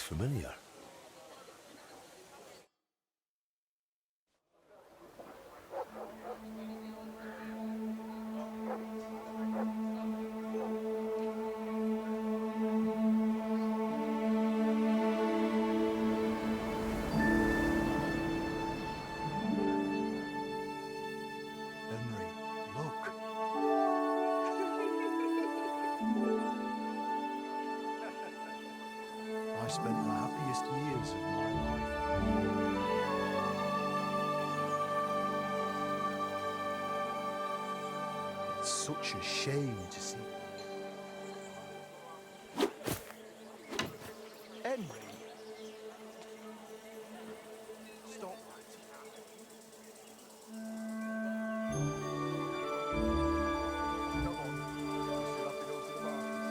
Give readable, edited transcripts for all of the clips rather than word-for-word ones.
familiar. Henry, look. I spent the happiest years of my life. It's such a shame to see. Henry! Stop that. Come on. You still have to go to the market.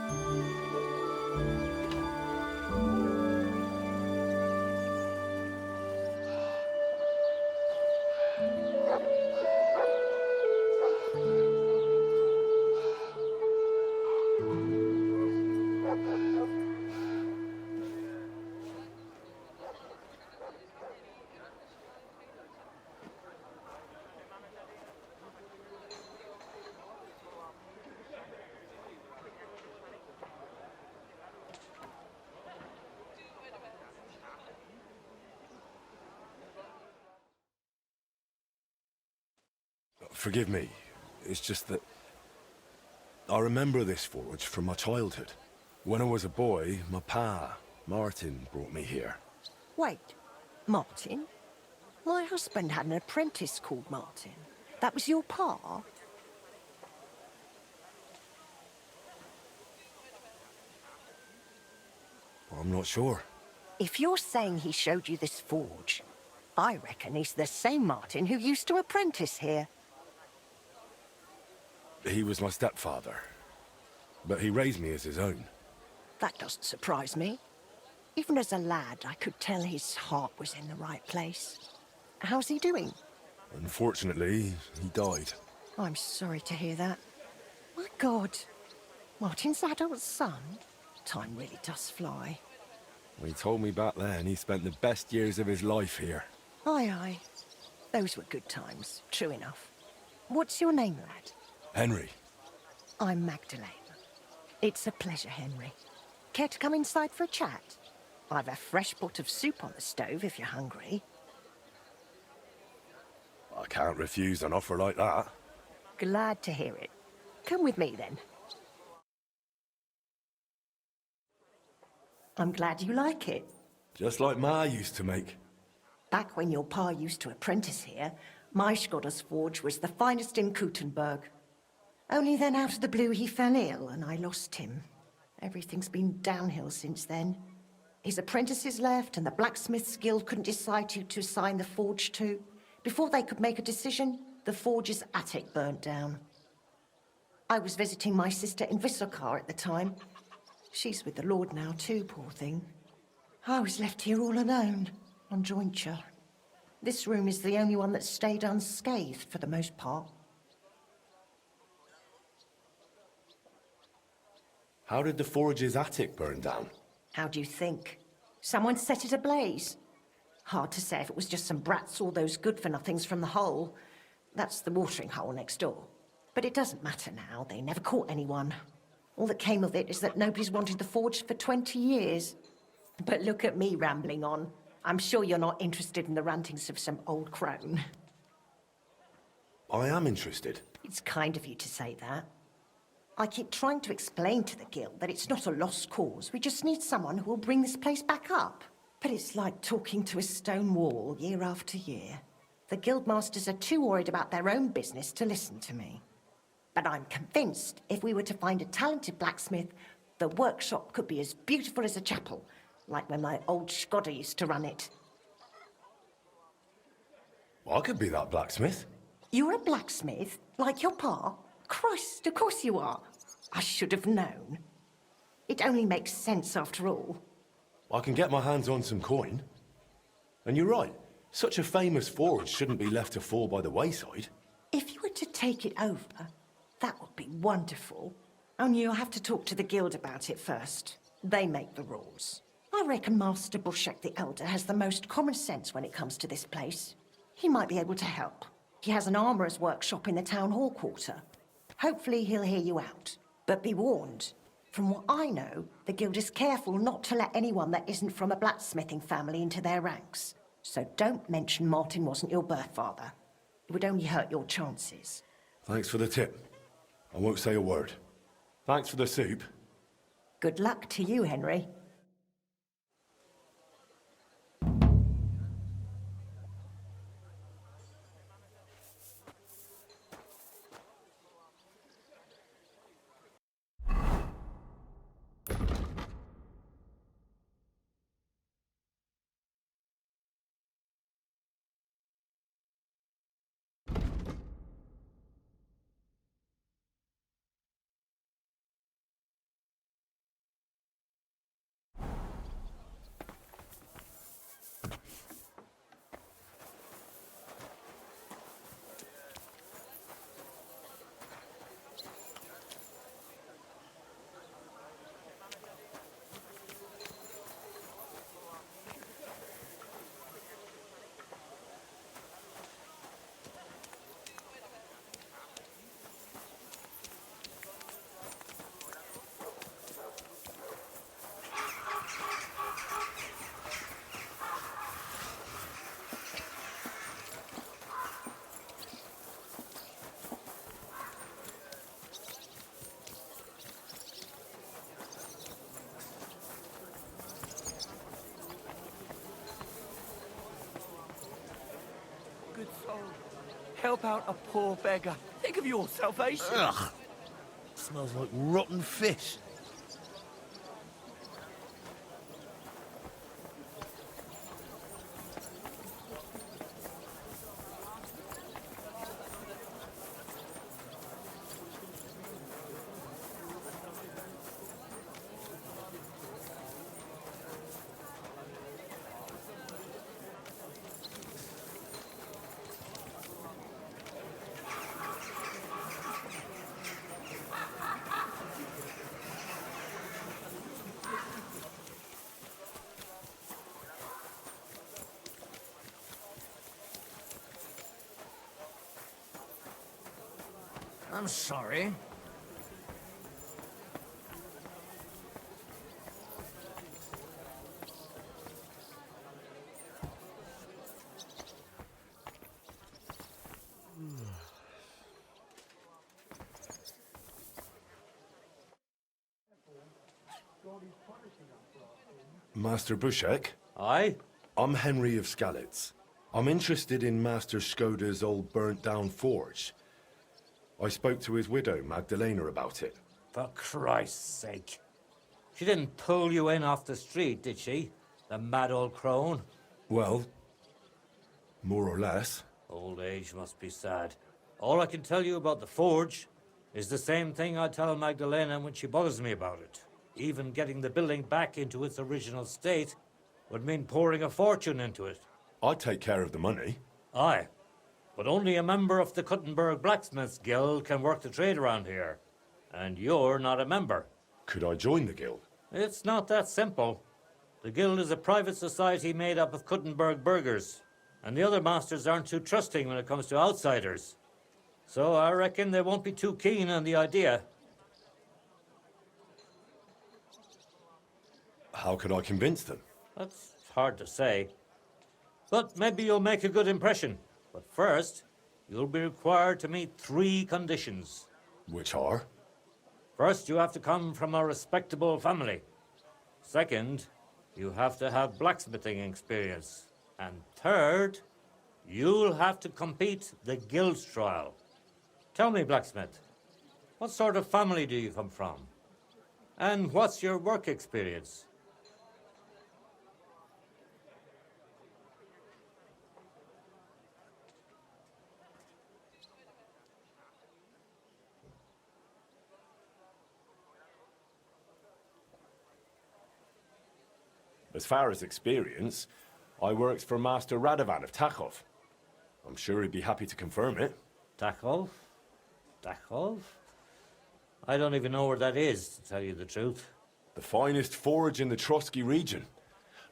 Forgive me. It's just that I remember this forge from my childhood. When I was a boy, my pa, Martin, brought me here. Wait, Martin? My husband had an apprentice called Martin. That was your pa? I'm not sure. If you're saying he showed you this forge, I reckon he's the same Martin who used to apprentice here. He was my stepfather, but he raised me as his own. That doesn't surprise me. Even as a lad, I could tell his heart was in the right place. How's he doing? Unfortunately, he died. I'm sorry to hear that. My God, Martin's adult son? Time really does fly. He told me back then he spent the best years of his life here. Aye, aye. Those were good times, true enough. What's your name, lad? Henry. I'm Magdalene. It's a pleasure, Henry. Care to come inside for a chat? I've a fresh pot of soup on the stove if you're hungry. I can't refuse an offer like that. Glad to hear it. Come with me, then. I'm glad you like it. Just like Ma used to make. Back when your pa used to apprentice here, my Skodder's forge was the finest in Kuttenberg. Only then out of the blue he fell ill and I lost him. Everything's been downhill since then. His apprentices left and the blacksmith's guild couldn't decide who to assign the forge to. Before they could make a decision, the forge's attic burnt down. I was visiting my sister in Visokar at the time. She's with the Lord now too, poor thing. I was left here all alone, on jointure. This room is the only one that stayed unscathed for the most part. How did the forge's attic burn down? How do you think? Someone set it ablaze. Hard to say if it was just some brats or those good-for-nothings from the hole. That's the watering hole next door. But it doesn't matter now, they never caught anyone. All that came of it is that nobody's wanted the forge for 20 years. But look at me rambling on. I'm sure you're not interested in the rantings of some old crone. I am interested. It's kind of you to say that. I keep trying to explain to the guild that it's not a lost cause. We just need someone who will bring this place back up. But it's like talking to a stone wall year after year. The guildmasters are too worried about their own business to listen to me. But I'm convinced if we were to find a talented blacksmith, the workshop could be as beautiful as a chapel, like when my old Skodder used to run it. I could be that blacksmith. You're a blacksmith, like your pa? Christ, of course you are. I should have known. It only makes sense after all. I can get my hands on some coin. And you're right, such a famous forge shouldn't be left to fall by the wayside. If you were to take it over, that would be wonderful. Only you'll have to talk to the guild about it first. They make the rules. I reckon Master Bushek the Elder has the most common sense when it comes to this place. He might be able to help. He has an armourer's workshop in the town hall quarter. Hopefully he'll hear you out. But be warned, from what I know, the guild is careful not to let anyone that isn't from a blacksmithing family into their ranks. So don't mention Martin wasn't your birth father. It would only hurt your chances. Thanks for the tip. I won't say a word. Thanks for the soup. Good luck to you, Henry. Good soul. Help out a poor beggar. Think of your salvation. Ugh. Smells like rotten fish. I'm sorry. Master Bushek? Aye? I'm Henry of Skalitz. I'm interested in Master Skoda's old burnt-down forge. I spoke to his widow, Magdalena, about it. For Christ's sake. She didn't pull you in off the street, did she? The mad old crone? Well, more or less. Old age must be sad. All I can tell you about the forge is the same thing I tell Magdalena when she bothers me about it. Even getting the building back into its original state would mean pouring a fortune into it. I'd take care of the money. Aye, but only a member of the Kuttenberg Blacksmiths Guild can work the trade around here. And you're not a member. Could I join the guild? It's not that simple. The Guild is a private society made up of Kuttenberg burghers, and the other masters aren't too trusting when it comes to outsiders. So I reckon they won't be too keen on the idea. How could I convince them? That's hard to say. But maybe you'll make a good impression. But first, you'll be required to meet 3 conditions. Which are? First, you have to come from a respectable family. Second, you have to have blacksmithing experience. And third, you'll have to compete the guild's trial. Tell me, blacksmith, what sort of family do you come from? And what's your work experience? As far as experience, I worked for Master Radovan of Tachov. I'm sure he'd be happy to confirm it. Tachov? Tachov? I don't even know where that is, to tell you the truth. The finest forge in the Trotsky region.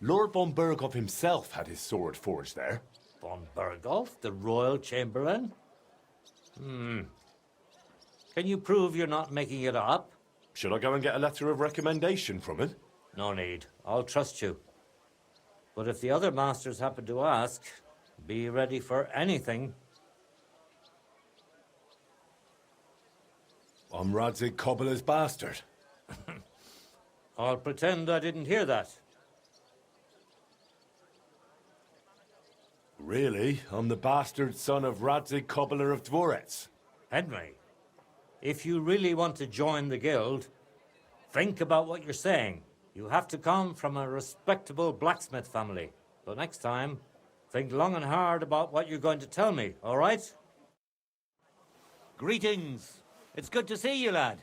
Lord von Berghoff himself had his sword forged there. Von Berghoff, the royal chamberlain? Can you prove you're not making it up? Should I go and get a letter of recommendation from him? No need. I'll trust you. But if the other masters happen to ask, be ready for anything. I'm Radzig Cobbler's bastard. I'll pretend I didn't hear that. Really? I'm the bastard son of Radzig Cobbler of Dvorets. Henry, if you really want to join the guild, think about what you're saying. You have to come from a respectable blacksmith family. But next time, think long and hard about what you're going to tell me, all right? Greetings. It's good to see you, lad.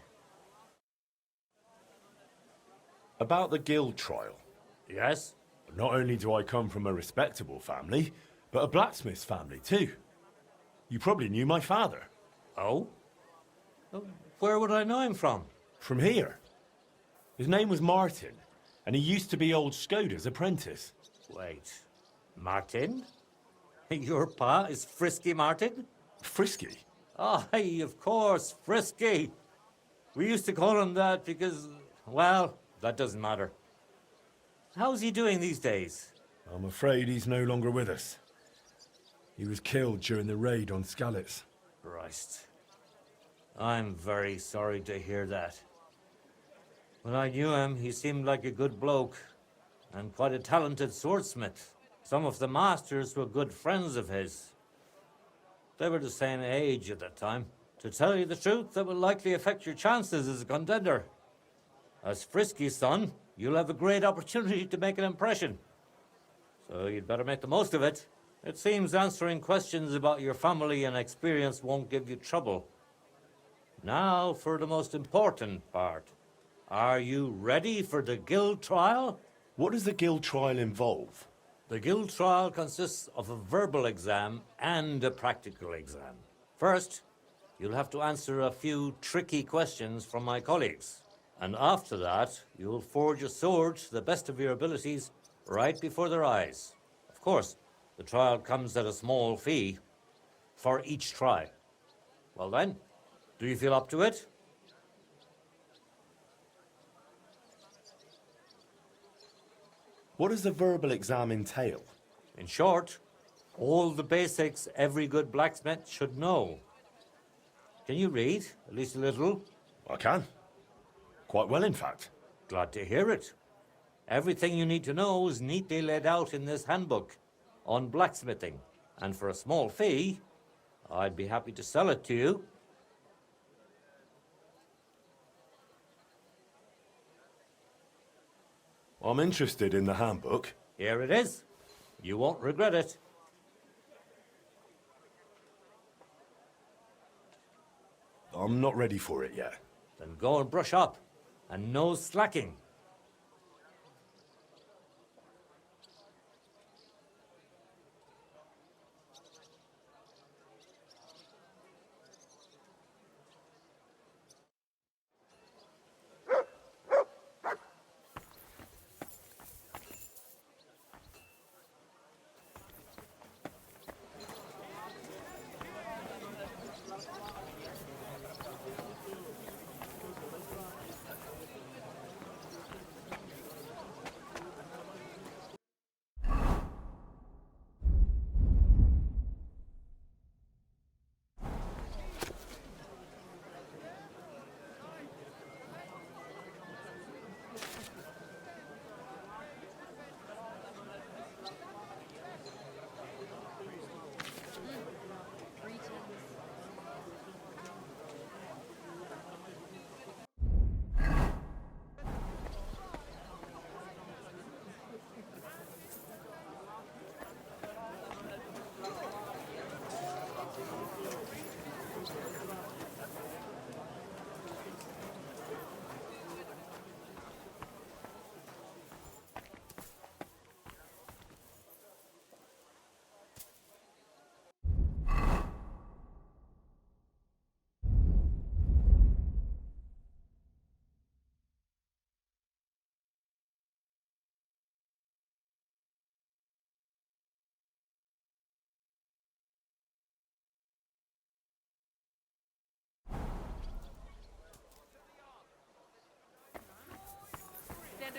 About the guild trial. Yes? Not only do I come from a respectable family, but a blacksmith's family too. You probably knew my father. Oh? Where would I know him from? From here. His name was Martin, and he used to be old Skoda's apprentice. Wait. Martin? Your pa is Frisky Martin? Frisky? Aye, of course, Frisky. We used to call him that because, well, that doesn't matter. How's he doing these days? I'm afraid he's no longer with us. He was killed during the raid on Skalitz. Christ. I'm very sorry to hear that. When I knew him, he seemed like a good bloke and quite a talented swordsmith. Some of the masters were good friends of his. They were the same age at that time. To tell you the truth, that will likely affect your chances as a contender. As Frisky's son, you'll have a great opportunity to make an impression. So you'd better make the most of it. It seems answering questions about your family and experience won't give you trouble. Now for the most important part. Are you ready for the guild trial? What does the guild trial involve? The guild trial consists of a verbal exam and a practical exam. First, you'll have to answer a few tricky questions from my colleagues. And after that, you'll forge a sword to the best of your abilities right before their eyes. Of course, the trial comes at a small fee for each try. Well then, do you feel up to it? What does the verbal exam entail? In short, all the basics every good blacksmith should know. Can you read, at least a little? I can. Quite well, in fact. Glad to hear it. Everything you need to know is neatly laid out in this handbook on blacksmithing. And for a small fee, I'd be happy to sell it to you. I'm interested in the handbook. Here it is. You won't regret it. I'm not ready for it yet. Then go and brush up. And no slacking.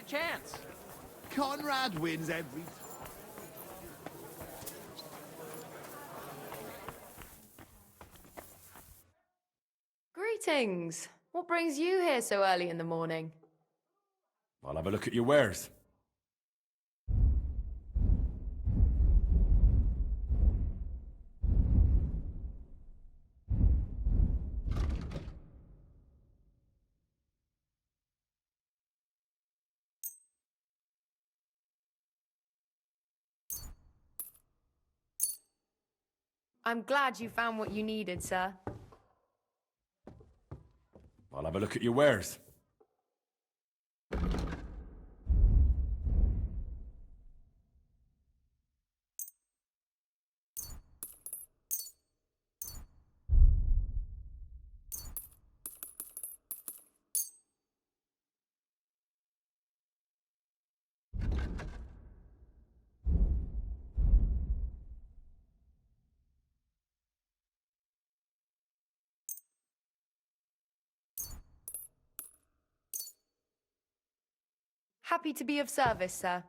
a chance. Conrad wins every time. Greetings. What brings you here so early in the morning? I'll have a look at your wares. I'm glad you found what you needed, sir. I'll have a look at your wares. Happy to be of service, sir.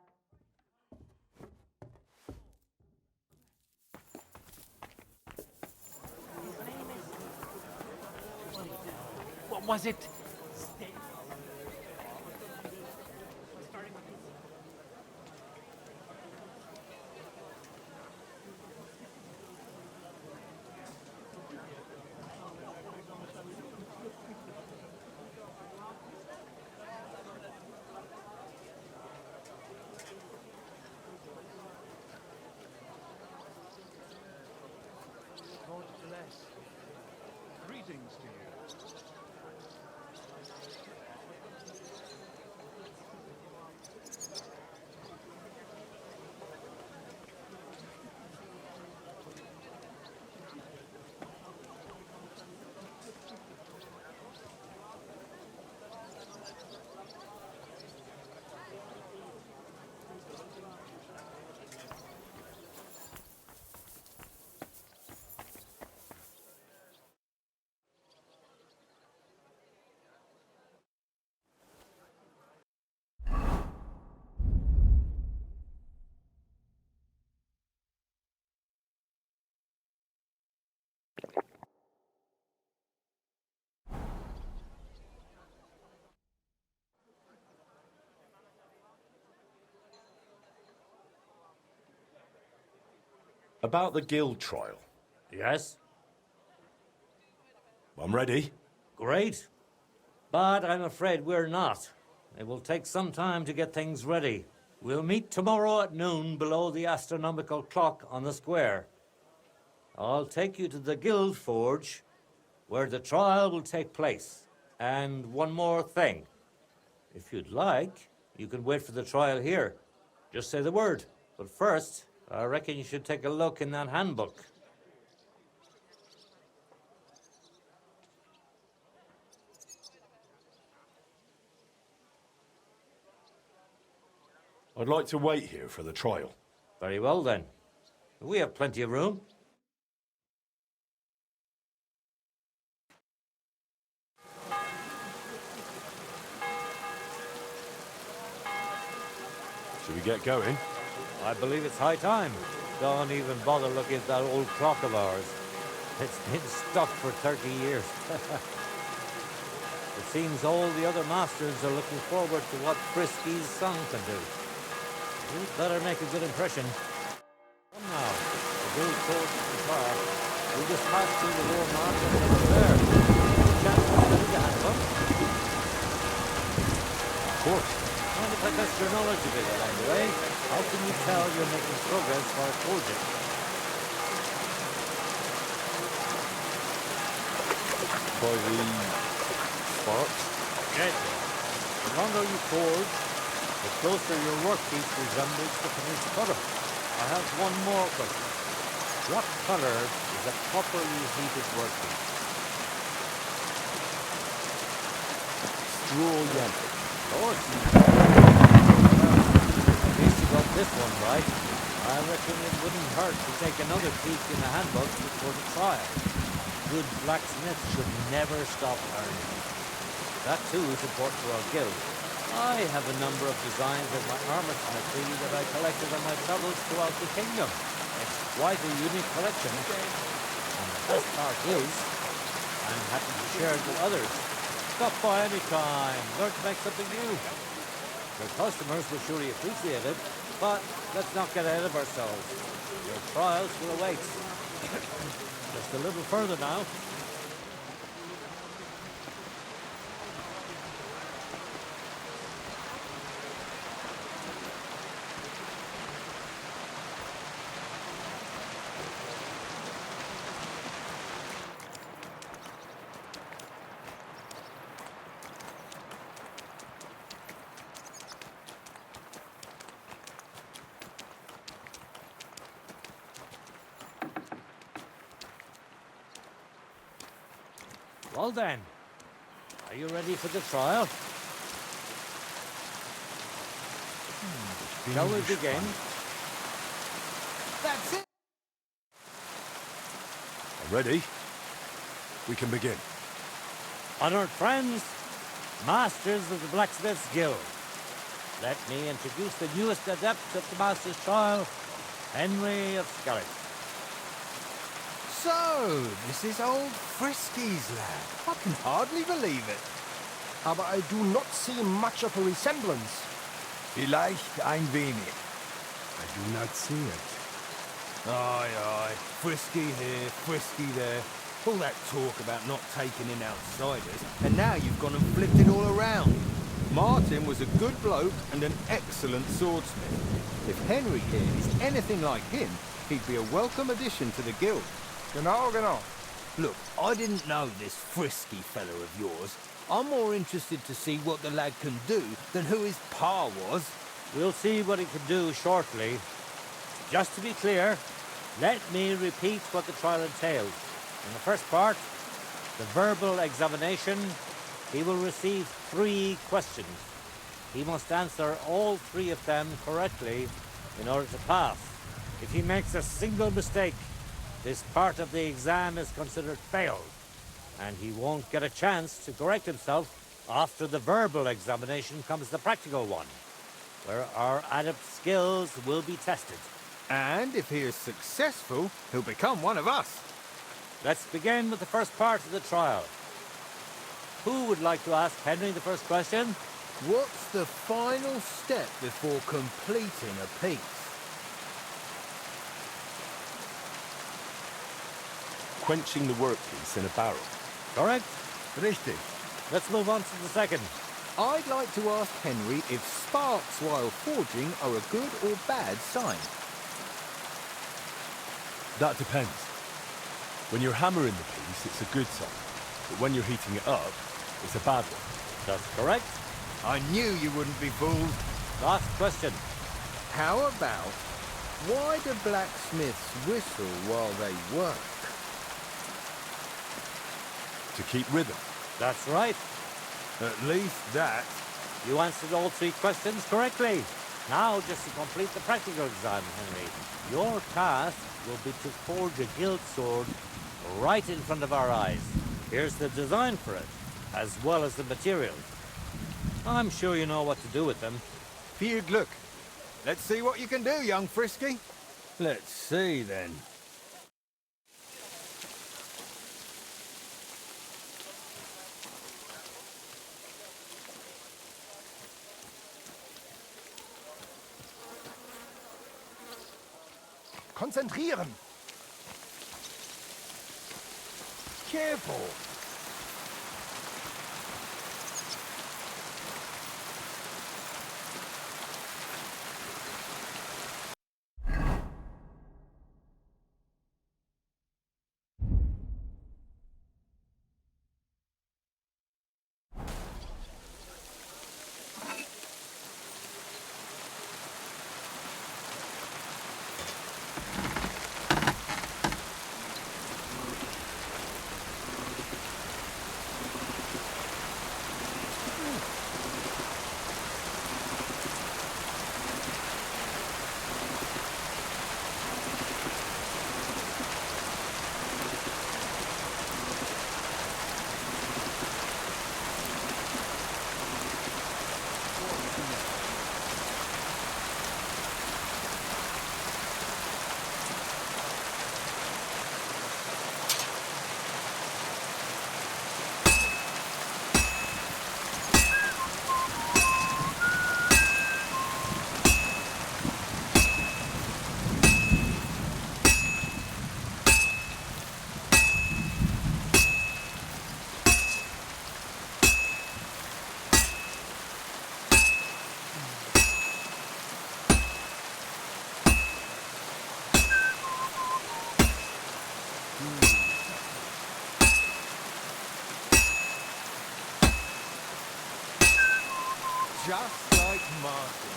What was it? Lord bless. Greetings to you. About the guild trial. Yes? I'm ready. Great. But I'm afraid we're not. It will take some time to get things ready. We'll meet tomorrow at noon below the astronomical clock on the square. I'll take you to the guild forge, where the trial will take place. And one more thing. If you'd like, you can wait for the trial here. Just say the word. But first, I reckon you should take a look in that handbook. I'd like to wait here for the trial. Very well, then. We have plenty of room. Should we get going? I believe it's high time. Don't even bother looking at that old clock of ours. It's been stuck for 30 years. It seems all the other masters are looking forward to what Frisky's son can do. We'd better make a good impression. Come now, the guild forge is the car. We'll just pass through the lower march and over there. Chance to study the handbook? Of course. And if I test your knowledge a bit along the way, how can you tell you're making progress while forging? By the sparks? Exactly. The longer you forge, the closer your workpiece resembles the finished product. I have one more question. What color is a properly heated workpiece? Straw yellow. Of course. At least you got this one right. I reckon it wouldn't hurt to take another peek in the handbook before the trial. Good blacksmiths should never stop learning. That too is important for our guild. I have a number of designs in my armor smithy that I collected on my travels throughout the kingdom. It's quite a unique collection, and the best part is, I'm happy to share it with others. Stop by any time, learn to make something new. Your customers will surely appreciate it, but let's not get ahead of ourselves. Your trials will await. Just a little further now. Well then, are you ready for the trial? Shall we begin? That's it! Ready? We can begin. Honored friends, masters of the Blacksmith's Guild, let me introduce the newest adept at the Master's Trial, Henry of Skellig. So, this is old Frisky's lad. I can hardly believe it. Aber I do not see much of a resemblance. Vielleicht ein wenig. I do not see it. Aye, aye. Frisky here, Frisky there. All that talk about not taking in outsiders, and now you've gone and flipped it all around. Martin was a good bloke and an excellent swordsmith. If Henry here is anything like him, he'd be a welcome addition to the guild. Genau, genau. Look, I didn't know this Frisky fellow of yours. I'm more interested to see what the lad can do than who his pa was. We'll see what he can do shortly. Just to be clear, let me repeat what the trial entails. In the first part, the verbal examination, he will receive 3 questions. He must answer all 3 of them correctly in order to pass. If he makes a single mistake, this part of the exam is considered failed, and he won't get a chance to correct himself. After the verbal examination comes the practical one, where our adept skills will be tested. And if he is successful, he'll become one of us. Let's begin with the first part of the trial. Who would like to ask Henry the first question? What's the final step before completing a piece? Quenching the workpiece in a barrel. Correct? Richtig. Let's move on to the second. I'd like to ask Henry if sparks while forging are a good or bad sign. That depends. When you're hammering the piece, it's a good sign. But when you're heating it up, it's a bad one. That's correct. I knew you wouldn't be fooled. Last question. How about, why do blacksmiths whistle while they work? To keep rhythm. That's right. At least that. You answered all 3 questions correctly. Now, just to complete the practical exam, Henry, your task will be to forge a guild sword right in front of our eyes. Here's the design for it, as well as the materials. I'm sure you know what to do with them. Viel Glück. Let's see what you can do, young Frisky. Let's see, then. Konzentrieren! Careful. Just like Martin.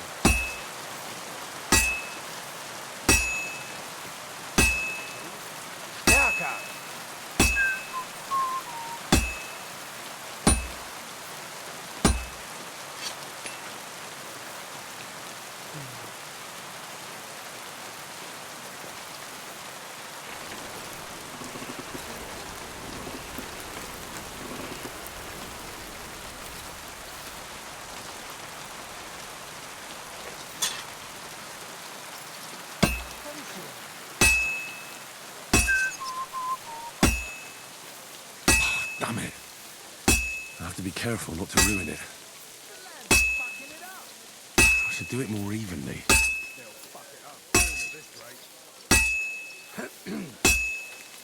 Stärker! Damn it. I have to be careful not to ruin it. I should do it more evenly.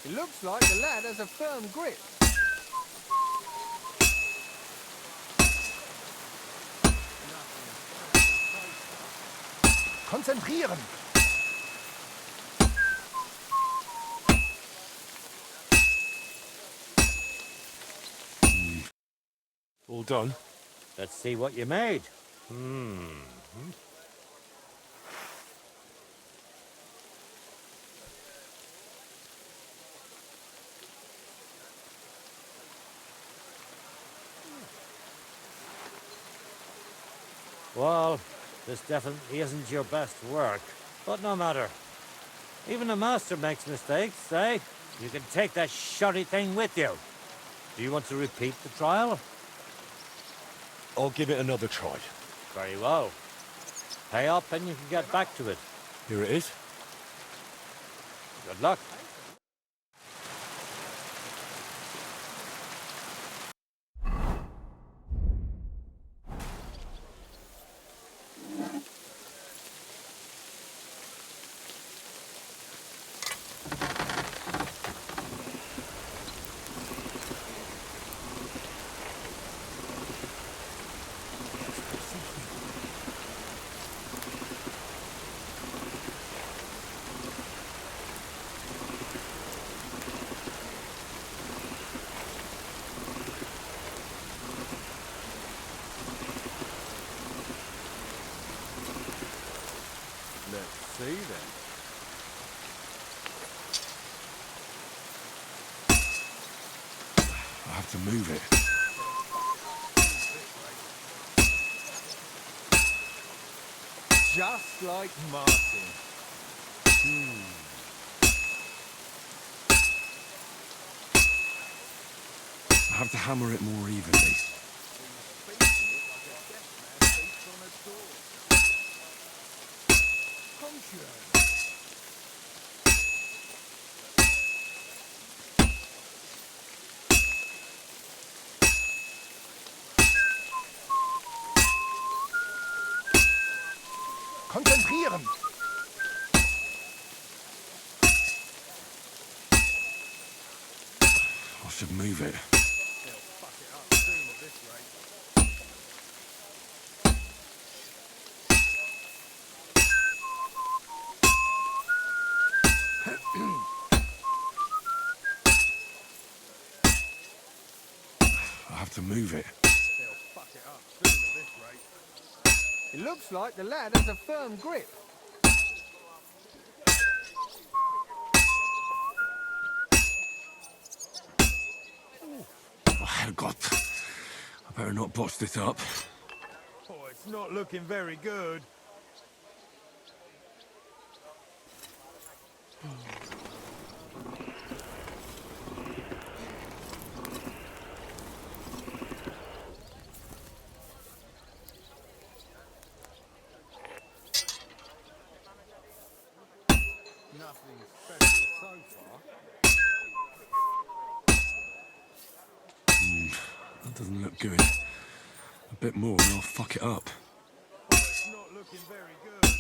It looks like the lad has a firm grip. Konzentrieren! All done? Let's see what you made. Well, this definitely isn't your best work, but no matter. Even a master makes mistakes, eh? You can take that shoddy thing with you. Do you want to repeat the trial? I'll give it another try. Very well. Pay up and you can get back to it. Here it is. Good luck. Let's see then. I have to move it. Just like Martin. I have to hammer it more evenly. Konzentrieren! I should move it. I have to move it. It looks like the lad has a firm grip. Oh, Herrgott. I better not botch this up. Oh, it's not looking very good. Nothing special so far. That doesn't look good. A bit more and I'll fuck it up. Oh, it's not looking very good.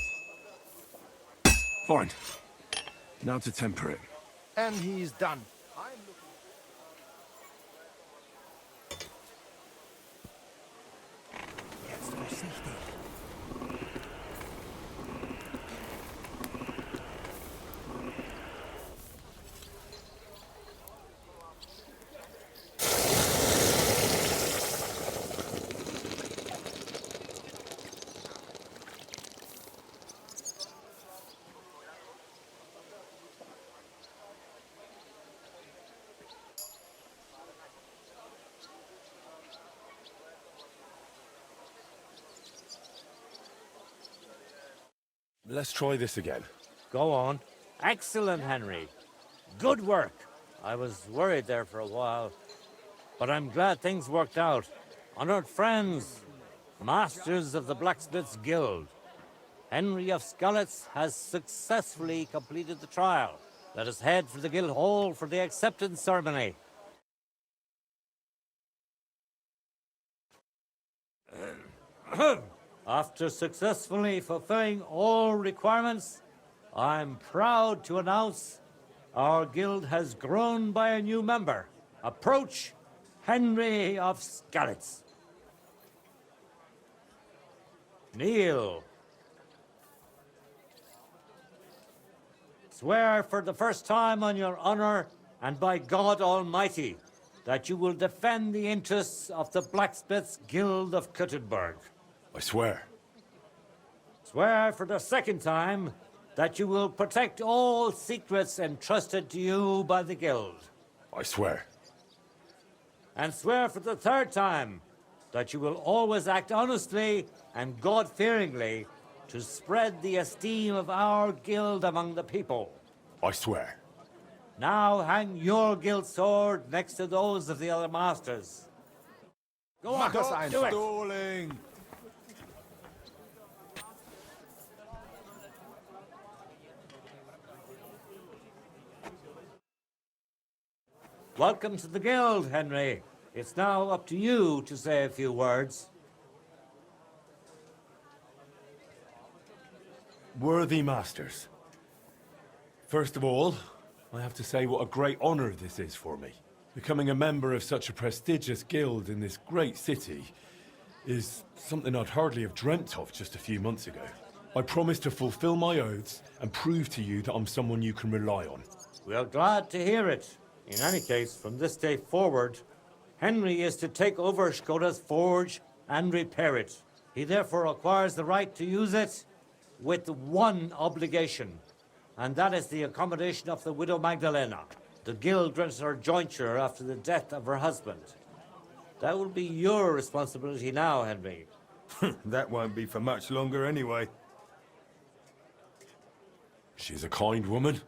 Fine. Now to temper it. And he's done. Jetzt vorsichtig. Let's try this again. Go on. Excellent, Henry. Good work. I was worried there for a while, but I'm glad things worked out. Honored friends, masters of the Blacksmiths Guild, Henry of Skalitz has successfully completed the trial. Let us head for the guild hall for the acceptance ceremony. After successfully fulfilling all requirements, I'm proud to announce our guild has grown by a new member. Approach Henry of Skalitz. Kneel. Swear for the first time on your honor and by God Almighty that you will defend the interests of the Blacksmiths Guild of Kuttenberg. I swear. Swear for the second time that you will protect all secrets entrusted to you by the Guild. I swear. And swear for the third time that you will always act honestly and God-fearingly to spread the esteem of our guild among the people. I swear. Now hang your guild sword next to those of the other masters. Go on, do it! Stalling! Welcome to the guild, Henry. It's now up to you to say a few words. Worthy masters. First of all, I have to say what a great honor this is for me. Becoming a member of such a prestigious guild in this great city is something I'd hardly have dreamt of just a few months ago. I promise to fulfill my oaths and prove to you that I'm someone you can rely on. We are glad to hear it. In any case, from this day forward, Henry is to take over Skoda's forge and repair it. He therefore acquires the right to use it with one obligation, and that is the accommodation of the widow Magdalena. The guild rents her jointure after the death of her husband. That will be your responsibility now, Henry. That won't be for much longer anyway. She's a kind woman.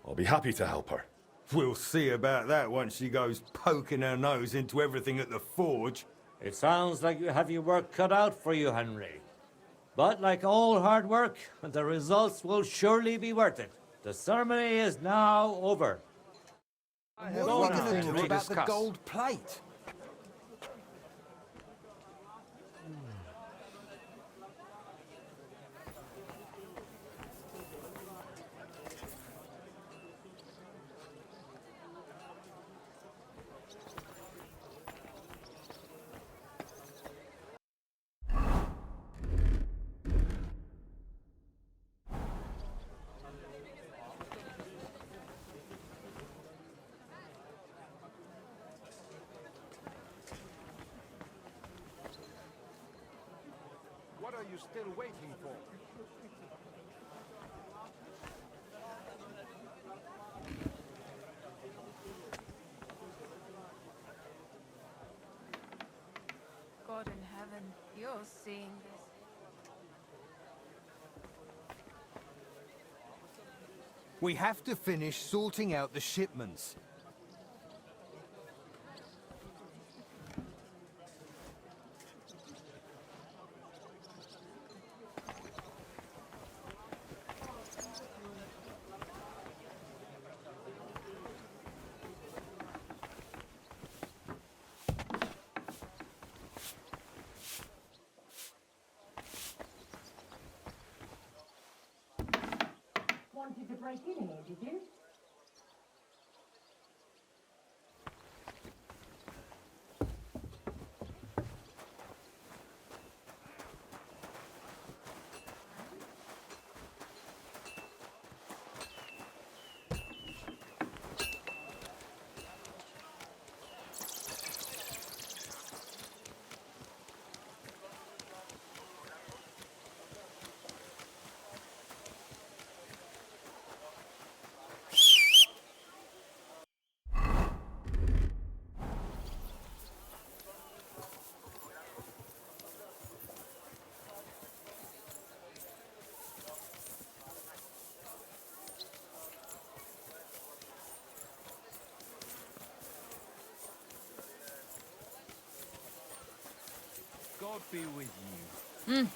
I'll be happy to help her. We'll see about that once she goes poking her nose into everything at the forge. It sounds like you have your work cut out for you, Henry. But like all hard work, the results will surely be worth it. The ceremony is now over. What are we going to do about the gold plate? What are you still waiting for? God in heaven, you're seeing this. We have to finish sorting out the shipments. Wanted to break in here, did you? God be with you.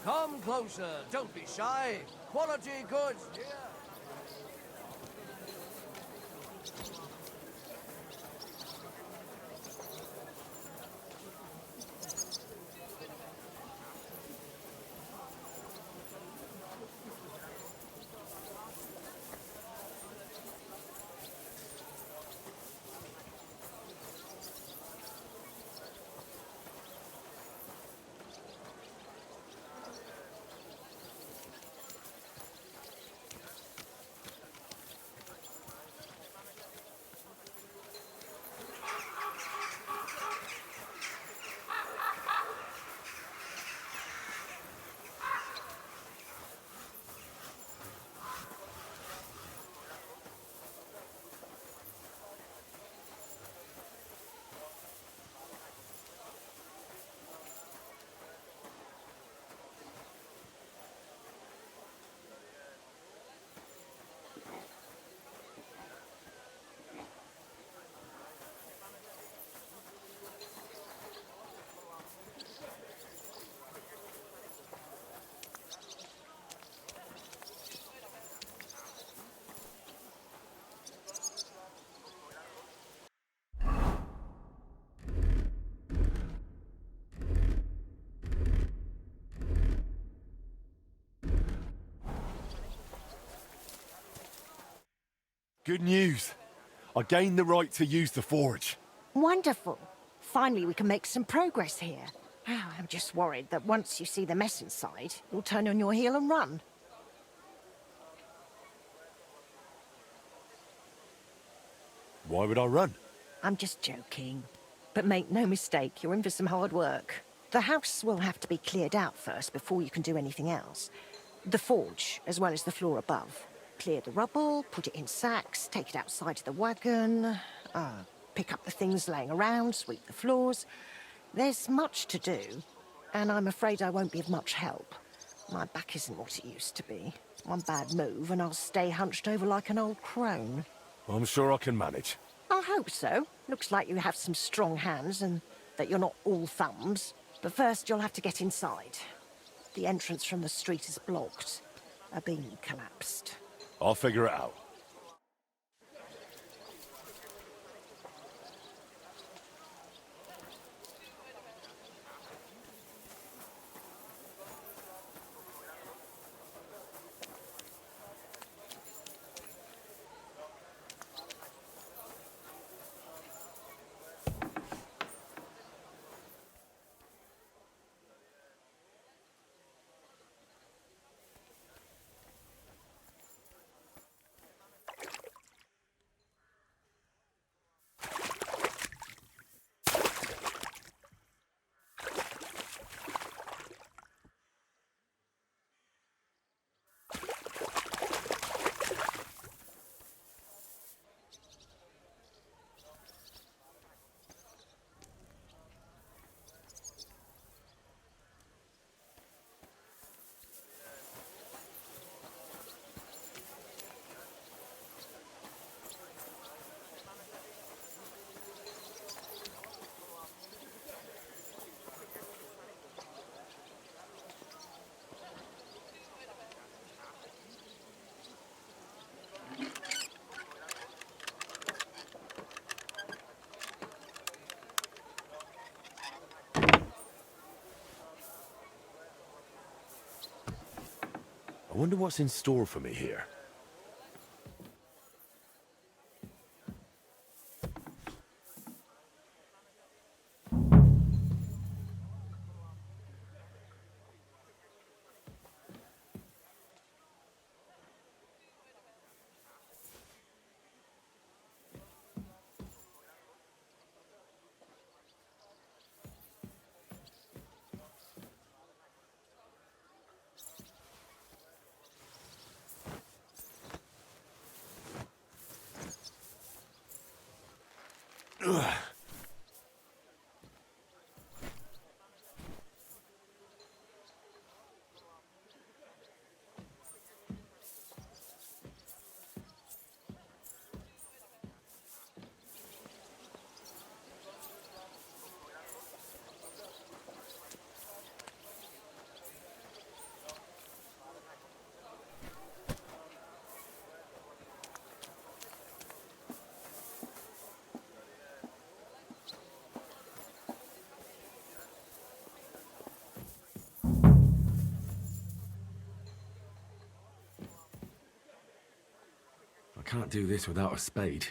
Come closer, don't be shy. Quality goods here. Good news. I gained the right to use the forge. Wonderful. Finally, we can make some progress here. I'm just worried that once you see the mess inside, you'll turn on your heel and run. Why would I run? I'm just joking. But make no mistake, you're in for some hard work. The house will have to be cleared out first before you can do anything else. The forge, as well as the floor above. Clear the rubble, put it in sacks, take it outside to the wagon, pick up the things laying around, sweep the floors. There's much to do, and I'm afraid I won't be of much help. My back isn't what it used to be. One bad move and I'll stay hunched over like an old crone. I'm sure I can manage. I hope so. Looks like you have some strong hands and that you're not all thumbs. But first you'll have to get inside. The entrance from the street is blocked. A beam collapsed. I'll figure it out. I wonder what's in store for me here. I can't do this without a spade.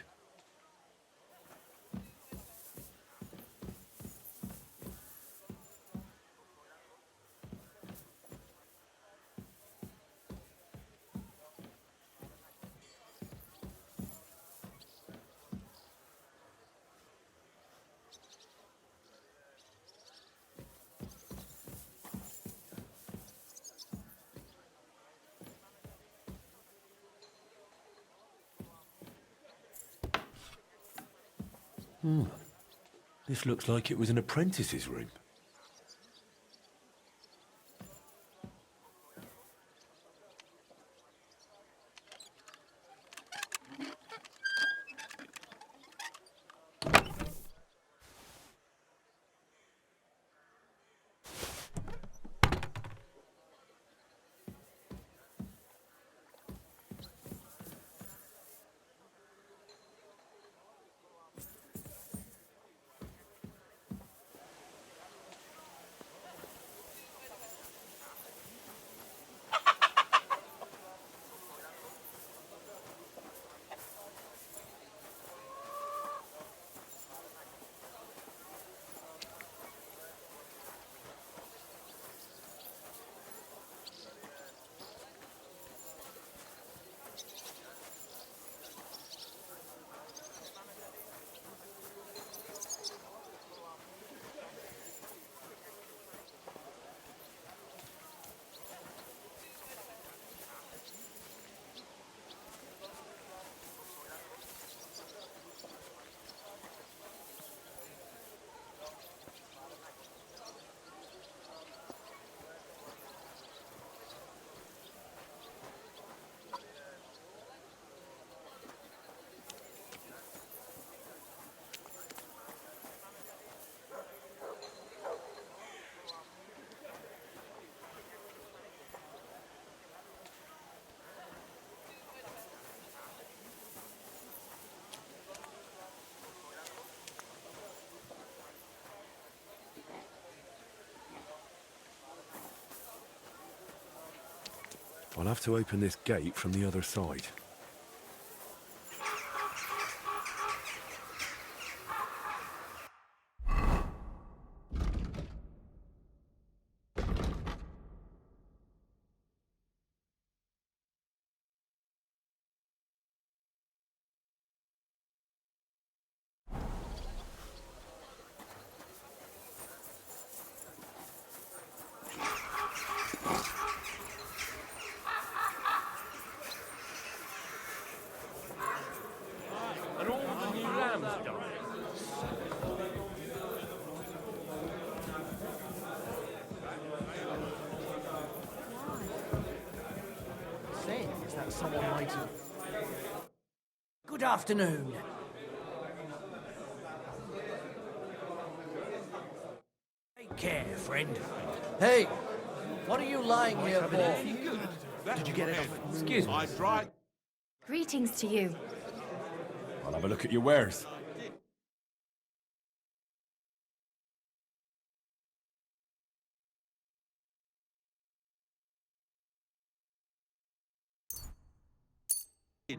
This looks like it was an apprentice's room. I'll have to open this gate from the other side. And all the new lambs died. Say, is that someone might have... Good afternoon. Take care, friend. Hey, what are you lying here for? Did you get it off? Excuse me. Greetings to you. I'll have a look at your wares.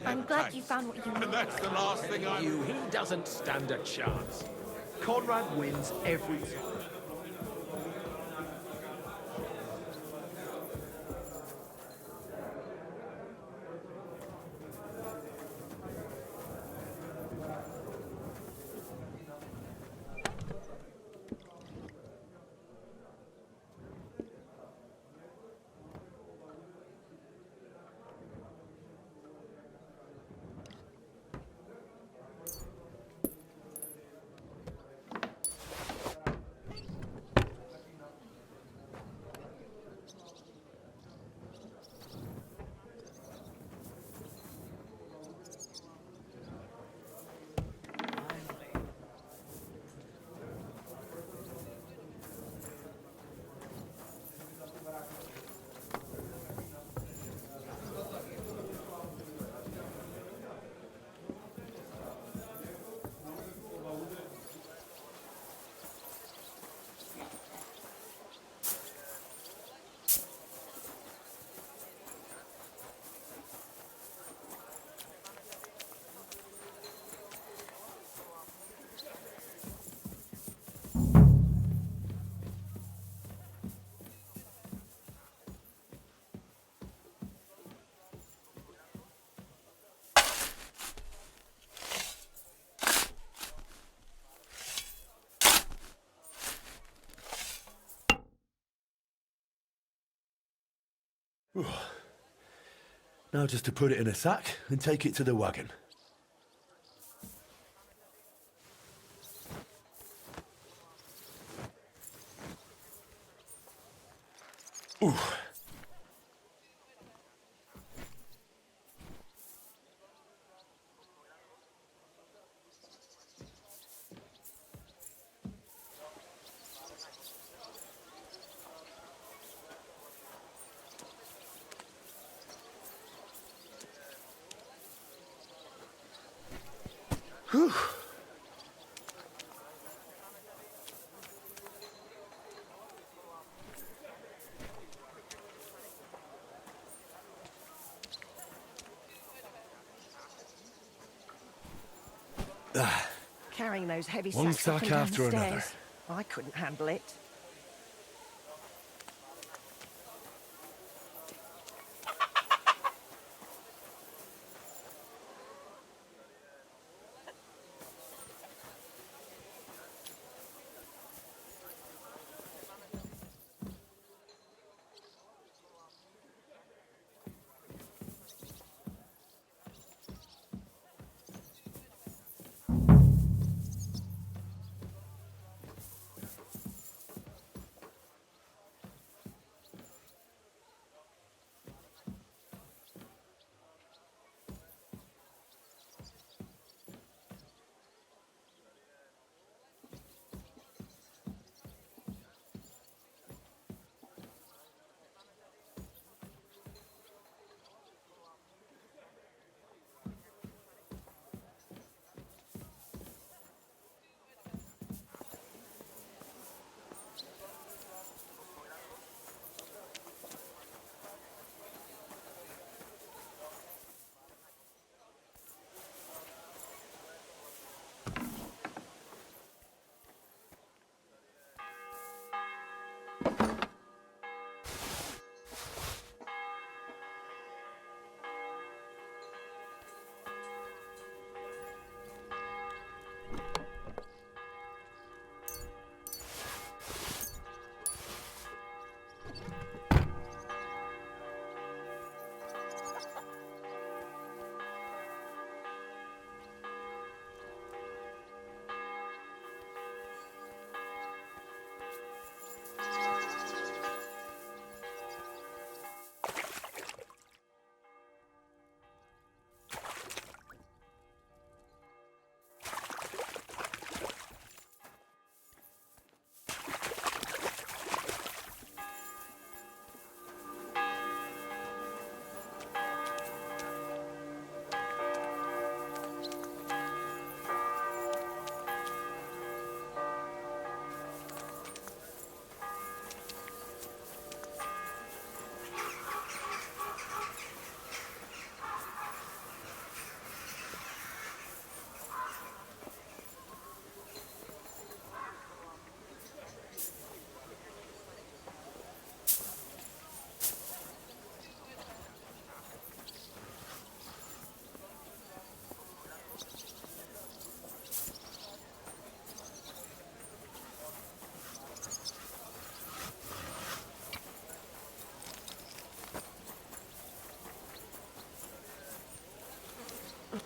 I'm glad you found what you need. That's the last thing I... He doesn't stand a chance. Conrad wins every time. Now just to put it in a sack and take it to the wagon. Ooh. Whew. Carrying those heavy One sacks up sack and down after the another. stairs. I couldn't handle it.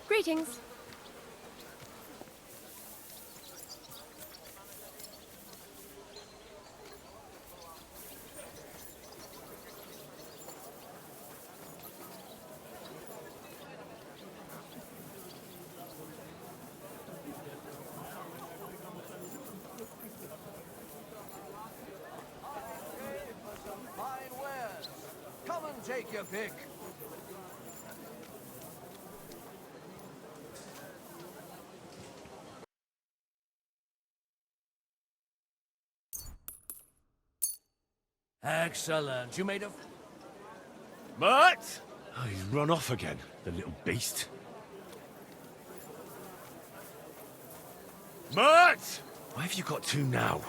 Greetings. Fine wares. Come and take your pick. Excellent. You made a... Mutt! Oh, he's run off again, the little beast. Mutt! Why have you got two now?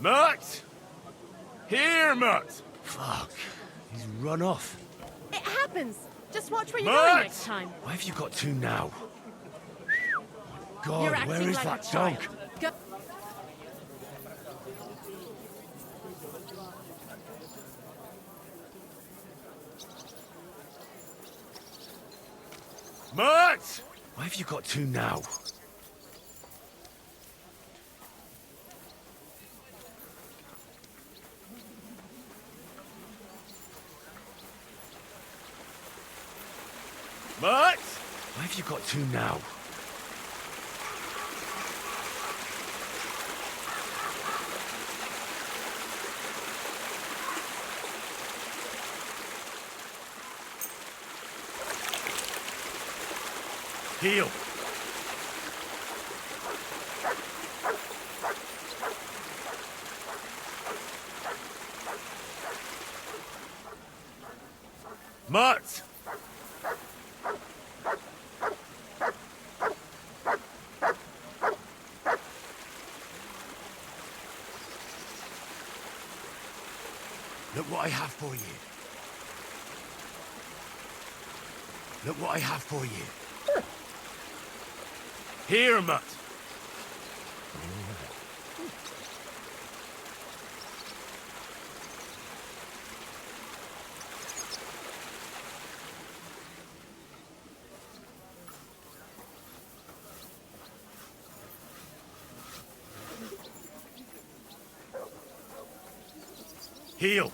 Mutt! Here, Mutt! Fuck. He's run off. It happens. Just watch where you're Mutt! going next time. Why have you got two now? God, You're where acting is like that a child. dog? Go. Mutt! Why have you got two now? Mutt! Why have you got two now? Heal. Mutt! Look what I have for you. Look what I have for you. Here, Mutt. Heal.